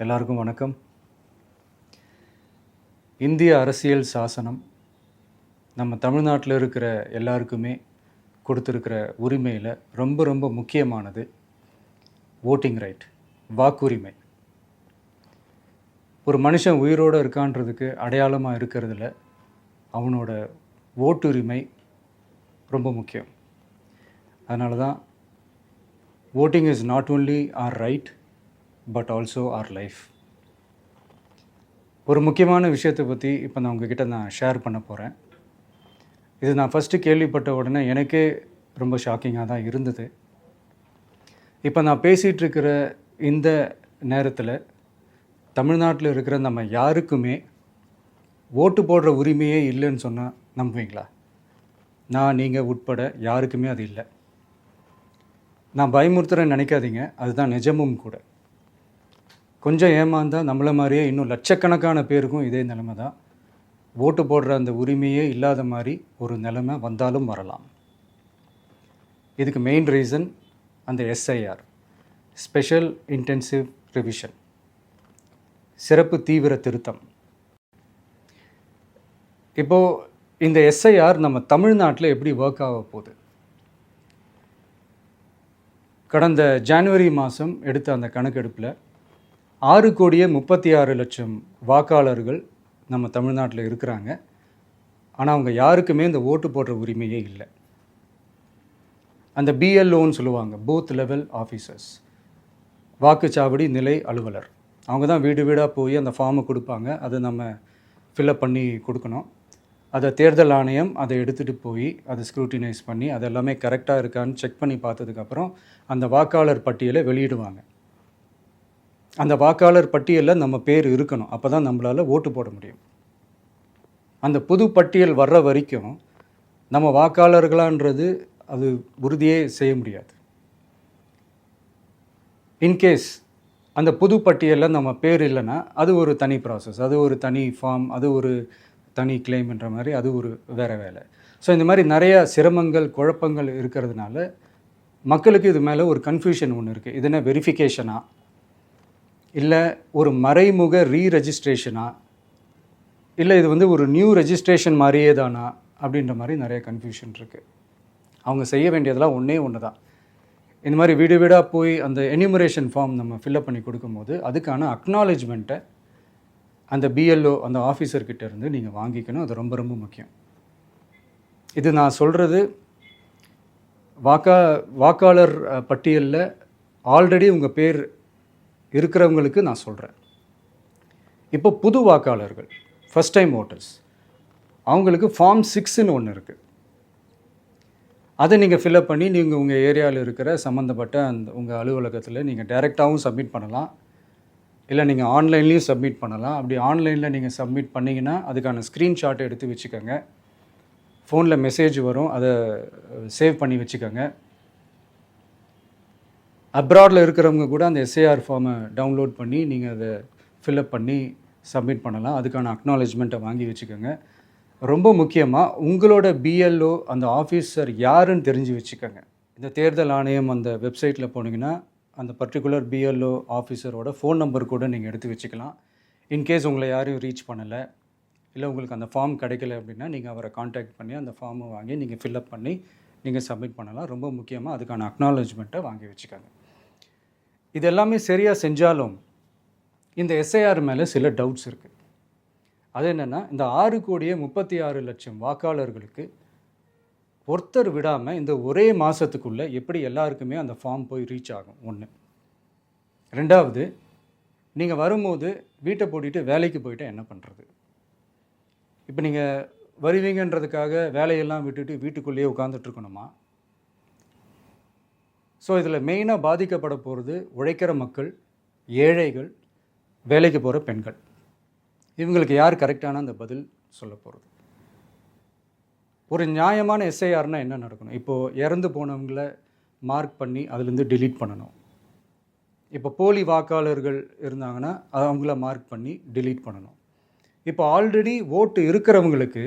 எல்லாருக்கும் வணக்கம். இந்திய அரசியல் சாசனம் நம்ம தமிழ்நாட்டில் இருக்கிற எல்லாருக்குமே கொடுத்துருக்கிற உரிமையில் ரொம்ப ரொம்ப முக்கியமானது ஓட்டிங் ரைட், வாக்குரிமை. ஒரு மனுஷன் உயிரோடு இருக்கான்றதுக்கு அடையாளமாக இருக்கிறதுல அவனோட ஓட்டுரிமை ரொம்ப முக்கியம். அதனால தான் voting is not only our right but also our life. ஒரு முக்கியமான விஷயத்தை பற்றி இப்போ நான் உங்ககிட்ட ஷேர் பண்ண போகிறேன். இது நான் ஃபஸ்ட்டு கேள்விப்பட்ட உடனே எனக்கே ரொம்ப ஷாக்கிங்காக தான் இருந்தது. இப்போ நான் பேசிகிட்டு இருக்கிற இந்த நேரத்தில் தமிழ்நாட்டில் இருக்கிற நம்ம யாருக்குமே ஓட்டு போடுற உரிமையே இல்லைன்னு சொன்னால் நம்புவீங்களா? நான் நீங்கள் உட்பட யாருக்குமே அது இல்லை. நான் பயமுறுத்துறேன்னு நினைக்காதீங்க, அதுதான் நிஜமும் கூட. கொஞ்சம் ஏமாந்தால் நம்மளை மாதிரியே இன்னும் லட்சக்கணக்கான பேருக்கும் இதே நிலைமை தான். ஓட்டு போடுற அந்த உரிமையே இல்லாத மாதிரி ஒரு நிலைமை வந்தாலும் வரலாம். இதுக்கு மெயின் ரீசன் அந்த எஸ்ஐஆர், ஸ்பெஷல் இன்டென்சிவ் ரிவிஷன், சிறப்பு தீவிர திருத்தம். இப்போது இந்த எஸ்ஐஆர் நம்ம தமிழ்நாட்டில் எப்படி ஒர்க் ஆக போகுது? கடந்த ஜனவரி மாதம் எடுத்த அந்த கணக்கெடுப்பில் 6,36,00,000 வாக்காளர்கள் நம்ம தமிழ்நாட்டில் இருக்கிறாங்க. ஆனால் அவங்க யாருக்குமே இந்த ஓட்டு போடுற உரிமையே இல்லை. அந்த பிஎல்ஓன்னு சொல்லுவாங்க, பூத் லெவல் ஆஃபீஸர்ஸ், வாக்குச்சாவடி நிலை அலுவலர். அவங்க தான் வீடு வீடாக போய் அந்த ஃபார்மை கொடுப்பாங்க. அதை நம்ம ஃபில்அப் பண்ணி கொடுக்கணும். அதை தேர்தல் ஆணையம் அதை எடுத்துகிட்டு போய் அதை ஸ்க்ரூட்டினைஸ் பண்ணி அது எல்லாமே கரெக்டாக இருக்கான்னு செக் பண்ணி பார்த்ததுக்கப்புறம் அந்த வாக்காளர் பட்டியலை வெளியிடுவாங்க. அந்த வாக்காளர் பட்டியலில் நம்ம பேர் இருக்கணும், அப்போ தான் நம்மளால் ஓட்டு போட முடியும். அந்த புது பட்டியல் வர்ற வரைக்கும் நம்ம வாக்காளர்களான்றது அது உறுதியே செய்ய முடியாது. இன்கேஸ் அந்த புது பட்டியலில் நம்ம பேர் இல்லைன்னா அது ஒரு தனி ப்ராசஸ், அது ஒரு தனி ஃபார்ம், அது ஒரு தனி கிளைம்ன்ற மாதிரி அது ஒரு வேறு வேலை. ஸோ இந்த மாதிரி நிறையா சிரமங்கள் குழப்பங்கள் இருக்கிறதுனால மக்களுக்கு இது மேலே ஒரு கன்ஃபியூஷன் ஒன்று இருக்குது. இது என்ன வெரிஃபிகேஷனா, இல்லை ஒரு மறைமுக ரீரெஜிஸ்ட்ரேஷனா, இல்லை இது வந்து ஒரு நியூ ரெஜிஸ்ட்ரேஷன் மாதிரியே தானா அப்படின்ற மாதிரி நிறைய கன்ஃபியூஷன் இருக்குது. அவங்க செய்ய வேண்டியதெல்லாம் ஒன்று தான். இந்த மாதிரி வீடு வீடாக போய் அந்த என்யூமரேஷன் ஃபார்ம் நம்ம ஃபில்அப் பண்ணி கொடுக்கும்போது அதுக்கான அக்னாலேஜ்மெண்ட்டை அந்த பிஎல்ஓ அந்த ஆஃபீஸர்கிட்ட இருந்து நீங்கள் வாங்கிக்கணும். அது ரொம்ப ரொம்ப முக்கியம். இது நான் சொல்கிறது வாக்காளர் பட்டியலில் ஆல்ரெடி உங்கள் பேர் இருக்கிறவங்களுக்கு நான் சொல்கிறேன். இப்போ புது வாக்காளர்கள், ஃபஸ்ட் டைம் ஓட்டர்ஸ், அவங்களுக்கு ஃபார்ம் 6ன்னு ஒன்று இருக்குது. அதை நீங்கள் ஃபில்அப் பண்ணி நீங்கள் உங்கள் ஏரியாவில் இருக்கிற சம்மந்தப்பட்ட அந்த உங்கள் அலுவலகத்தில் நீங்கள் டைரெக்டாகவும் சப்மிட் பண்ணலாம், இல்லை நீங்கள் ஆன்லைன்லேயும் சப்மிட் பண்ணலாம். அப்படி ஆன்லைனில் நீங்கள் சப்மிட் பண்ணிங்கன்னா அதுக்கான ஸ்க்ரீன்ஷாட்டை எடுத்து வச்சுக்கோங்க. ஃபோனில் மெசேஜ் வரும், அதை சேவ் பண்ணி வச்சுக்கோங்க. அப்ராடில் இருக்கிறவங்க கூட அந்த எஸ்ஐஆர் ஃபார்மை டவுன்லோட் பண்ணி நீங்கள் அதை ஃபில்அப் பண்ணி சப்மிட் பண்ணலாம். அதுக்கான அக்னாலேஜ்மெண்ட்டை வாங்கி வச்சுக்கோங்க. ரொம்ப முக்கியமாக உங்களோட பிஎல்ஓ அந்த ஆஃபீஸர் யாருன்னு தெரிஞ்சு வச்சுக்கோங்க. இந்த தேர்தல் ஆணையம் அந்த வெப்சைட்டில் போனீங்கன்னா அந்த பர்டிகுலர் பிஎல்ஓ ஆஃபீஸரோட ஃபோன் நம்பர் கூட நீங்கள் எடுத்து வச்சுக்கலாம். இன்கேஸ் உங்களை யாரையும் ரீச் பண்ணலை, இல்லை உங்களுக்கு அந்த ஃபார்ம் கிடைக்கல அப்படின்னா நீங்கள் அவரை காண்டாக்ட் பண்ணி அந்த ஃபார்மை வாங்கி நீங்கள் ஃபில்அப் பண்ணி நீங்கள் சப்மிட் பண்ணலாம். ரொம்ப முக்கியமாக அதுக்கான அக்னாலேஜ்மெண்ட்டை வாங்கி வச்சுக்கோங்க. இது எல்லாமே சரியாக செஞ்சாலும் இந்த எஸ்ஐஆர் மேலே சில டவுட்ஸ் இருக்குது. அது என்னென்னா, இந்த 6,36,00,000 வாக்காளர்களுக்கு ஒருத்தர் விடாமல் இந்த ஒரே மாதத்துக்குள்ளே எப்படி எல்லாருக்குமே அந்த ஃபார்ம் போய் ரீச் ஆகும்? ஒன்று. ரெண்டாவது, நீங்கள் வரும்போது வீட்டை பூட்டிட்டு வேலைக்கு போயிட்டு என்ன பண்ணுறது? இப்போ நீங்கள் வருவீங்கன்றதுக்காக வேலையெல்லாம் விட்டுட்டு வீட்டுக்குள்ளேயே உட்காந்துட்ருக்கணுமா? ஸோ இதில் மெயினாக பாதிக்கப்பட போகிறது உழைக்கிற மக்கள், ஏழைகள், வேலைக்கு போகிற பெண்கள். இவங்களுக்கு யார் கரெக்டான அந்த பதில் சொல்ல போகிறது? ஒரு நியாயமான எஸ்ஐஆர்னால் என்ன நடக்கணும்? இப்போது இறந்து போனவங்களை மார்க் பண்ணி அதுலேருந்து டிலீட் பண்ணணும். இப்போ போலி வாக்காளர்கள் இருந்தாங்கன்னா அவங்கள மார்க் பண்ணி டிலீட் பண்ணணும். இப்போ ஆல்ரெடி ஓட்டு இருக்கிறவங்களுக்கு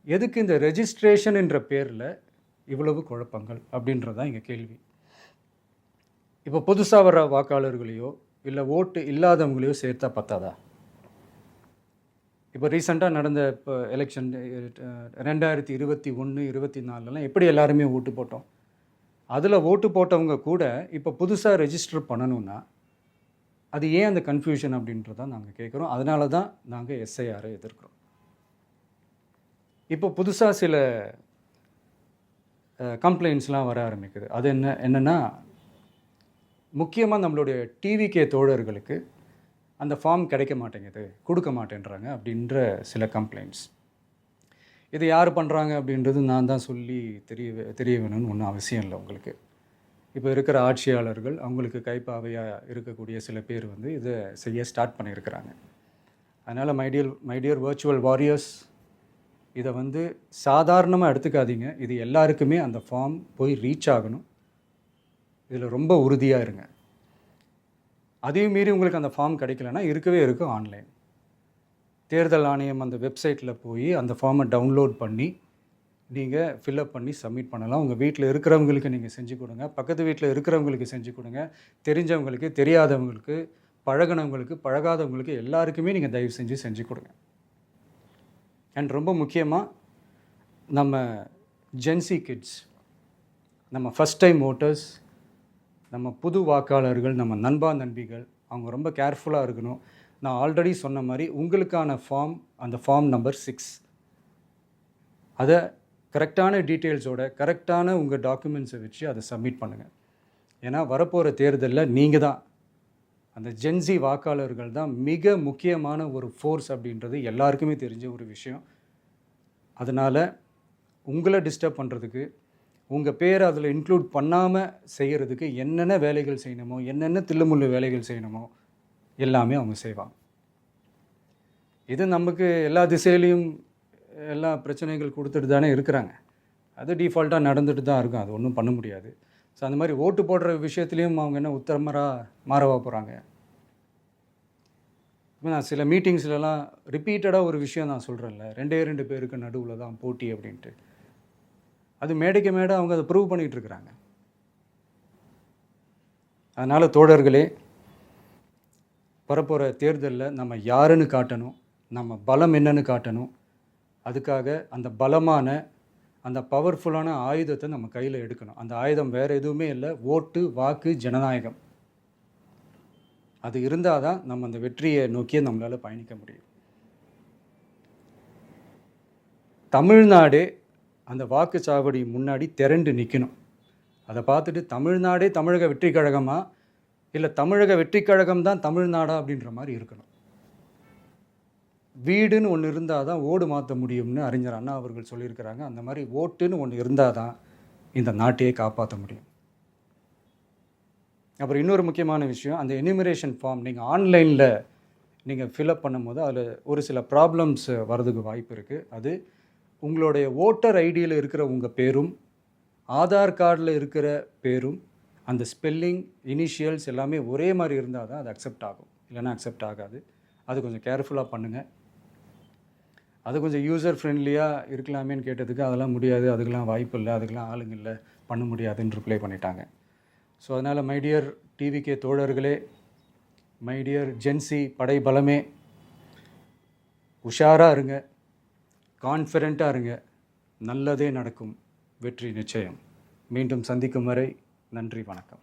எதுக்கு இந்த ரெஜிஸ்ட்ரேஷன் என்ற பேரில் இவ்வளவு குழப்பங்கள் அப்படின்றது தான் இங்கே கேள்வி. இப்போ புதுசாக வர வாக்காளர்களையோ இல்லை ஓட்டு இல்லாதவங்களையோ சேர்த்தா பத்தாதா? இப்போ ரீசெண்டாக நடந்த இப்போ எலெக்ஷன் 2021, 24லாம் எப்படி எல்லாருமே ஓட்டு போட்டோம்? அதில் ஓட்டு போட்டவங்க கூட இப்போ புதுசாக ரெஜிஸ்டர் பண்ணணும்னா அது ஏன் அந்த கன்ஃபியூஷன் அப்படின்றத நாங்கள் கேட்குறோம். அதனால தான் நாங்கள் எஸ்ஐஆரை எதிர்க்கிறோம். இப்போ புதுசாக சில கம்ப்ளைண்ட்ஸ்லாம் வர ஆரம்பிக்குது. அது என்னென்னா முக்கியமாக நம்மளுடைய டிவிகே தோழர்களுக்கு அந்த ஃபார்ம் கிடைக்க மாட்டேங்குது, கொடுக்க மாட்டேன்றாங்க அப்படின்ற சில கம்ப்ளைண்ட்ஸ். இது யார் பண்ணுறாங்க அப்படின்றது நான் தான் சொல்லி தெரிய வேணும்னு ஒன்றும் அவசியம் இல்லை உங்களுக்கு. இப்போ இருக்கிற ஆட்சியாளர்கள் அவங்களுக்கு கைப்பாவையாக இருக்கக்கூடிய சில பேர் வந்து இதை செய்ய ஸ்டார்ட் பண்ணியிருக்கிறாங்க. அதனால் மை டியர் வர்ச்சுவல் வாரியர்ஸ், இதை வந்து சாதாரணமாக எடுத்துக்காதீங்க. இது எல்லாருக்குமே அந்த ஃபார்ம் போய் ரீச் ஆகணும். இதில் ரொம்ப உறுதியாக இருங்க. அதையும் மீறி உங்களுக்கு அந்த ஃபார்ம் கிடைக்கலன்னா இருக்கவே இருக்கும் ஆன்லைன். தேர்தல் ஆணையம் அந்த வெப்சைட்டில் போய் அந்த ஃபார்மை டவுன்லோட் பண்ணி நீங்கள் ஃபில்அப் பண்ணி சப்மிட் பண்ணலாம். உங்கள் வீட்டில் இருக்கிறவங்களுக்கு நீங்கள் செஞ்சு கொடுங்க, பக்கத்து வீட்டில் இருக்கிறவங்களுக்கு செஞ்சு கொடுங்க, தெரிஞ்சவங்களுக்கு, தெரியாதவங்களுக்கு, பழகினவங்களுக்கு, பழகாதவங்களுக்கு எல்லாருக்குமே நீங்கள் தயவு செஞ்சு கொடுங்க. அண்ட் ரொம்ப முக்கியமாக நம்ம ஜென்சி கிட்ஸ், நம்ம ஃபஸ்ட் டைம் ஓட்டர்ஸ், நம்ம புது வாக்காளர்கள், நம்ம நண்பா நண்பிகள், அவங்க ரொம்ப கேர்ஃபுல்லாக இருக்கணும். நான் ஆல்ரெடி சொன்ன மாதிரி உங்களுக்கான ஃபார்ம், அந்த ஃபார்ம் நம்பர் 6, அதை கரெக்டான டீட்டெயில்ஸோட கரெக்டான உங்கள் டாக்குமெண்ட்ஸை வச்சு அதை சப்மிட் பண்ணுங்கள். ஏன்னா வரப்போகிற தேர்தலில் நீங்கள் தான், அந்த ஜென்சி வாக்காளர்கள் தான் மிக முக்கியமான ஒரு ஃபோர்ஸ் அப்படின்றது எல்லாருக்குமே தெரிஞ்ச ஒரு விஷயம். அதனால் உங்களை டிஸ்டர்ப் பண்ணுறதுக்கு, உங்கள் பேரை அதில் இன்க்ளூட் பண்ணாமல் செய்கிறதுக்கு என்னென்ன வேலைகள் செய்யணுமோ, என்னென்ன தில்லுமுள்ளு வேலைகள் செய்யணுமோ எல்லாமே அவங்க செய்வாங்க. இது நமக்கு எல்லா திசையிலையும் எல்லா பிரச்சனைகள் கொடுத்துட்டு தானே இருக்கிறாங்க. அது டிஃபால்ட்டாக நடந்துட்டு தான் இருக்கும், அது ஒன்றும் பண்ண முடியாது. ஸோ அந்த மாதிரி ஓட்டு போடுற விஷயத்துலேயும் அவங்க என்ன மாறவா போகிறாங்க? இப்போ நான் சில மீட்டிங்ஸ்லலாம் ரிப்பீட்டடாக ஒரு விஷயம் நான் சொல்கிறேன்ல, 2 பேருக்கு நடுவில் தான் போட்டி அப்படின்ட்டு. அது மேடைக்கு மேடை அவங்க அதை ப்ரூவ் பண்ணிகிட்டு இருக்கிறாங்க. அதனால் தோழர்களே, வரப்போகிற தேர்தலில் நம்ம யாருன்னு காட்டணும், நம்ம பலம் என்னன்னு காட்டணும். அதுக்காக அந்த பலமான, அந்த பவர்ஃபுல்லான ஆயுதத்தை நம்ம கையில் எடுக்கணும். அந்த ஆயுதம் வேறு எதுவுமே இல்லை, ஓட்டு, வாக்கு, ஜனநாயகம். அது இருந்தால் தான் நம்ம அந்த வெற்றியை நோக்கியே நம்மளால் பயணிக்க முடியும். தமிழ்நாடே அந்த வாக்குச்சாவடி முன்னாடி திரண்டு நிற்கணும். அதை பார்த்துட்டு தமிழ்நாடே தமிழக வெற்றி கழகமா, இல்லை தமிழக வெற்றி கழகம் தான் தமிழ்நாடா அப்படின்ற மாதிரி இருக்கணும். வீடுன்னு ஒன்று இருந்தால் தான் ஓடு மாற்ற முடியும்னு அறிஞர் அண்ணா அவர்கள் சொல்லியிருக்கிறாங்க. அந்த மாதிரி ஓட்டுன்னு ஒன்று இருந்தால் தான் இந்த நாட்டையே காப்பாற்ற முடியும். அப்புறம் இன்னொரு முக்கியமான விஷயம், அந்த எனிமரேஷன் ஃபார்ம் நீங்கள் ஆன்லைனில் நீங்கள் ஃபில்அப் பண்ணும்போது அதில் ஒரு சில ப்ராப்ளம்ஸ் வர்றதுக்கு வாய்ப்பு இருக்குது. அது உங்களுடைய ஓட்டர் ஐடியில் இருக்கிற உங்கள் பேரும், ஆதார் கார்டில் இருக்கிற பேரும், அந்த ஸ்பெல்லிங், இனிஷியல்ஸ் எல்லாமே ஒரே மாதிரி இருந்தால் தான் அது அக்செப்ட் ஆகும், இல்லைன்னா அக்செப்ட் ஆகாது. அது கொஞ்சம் கேர்ஃபுல்லாக பண்ணுங்கள். அது கொஞ்சம் யூசர் ஃப்ரெண்ட்லியாக இருக்கலாமேன்னு கேட்டதுக்கு அதெல்லாம் முடியாது, அதுக்கெல்லாம் வாய்ப்பு இல்லை, அதுக்கெல்லாம் ஆளுங்க இல்லை, பண்ண முடியாதுன்னு ரிப்ளை பண்ணிட்டாங்க. ஸோ அதனால் மை டியர் டிவிகே தோழர்களே, மை டியர் ஜென்சி படை பலமே, உஷாராக இருங்க, கான்ஃபிடெண்ட்டாக இருங்க, நல்லதே நடக்கும், வெற்றி நிச்சயம். மீண்டும் சந்திக்கும் வரை நன்றி, வணக்கம்.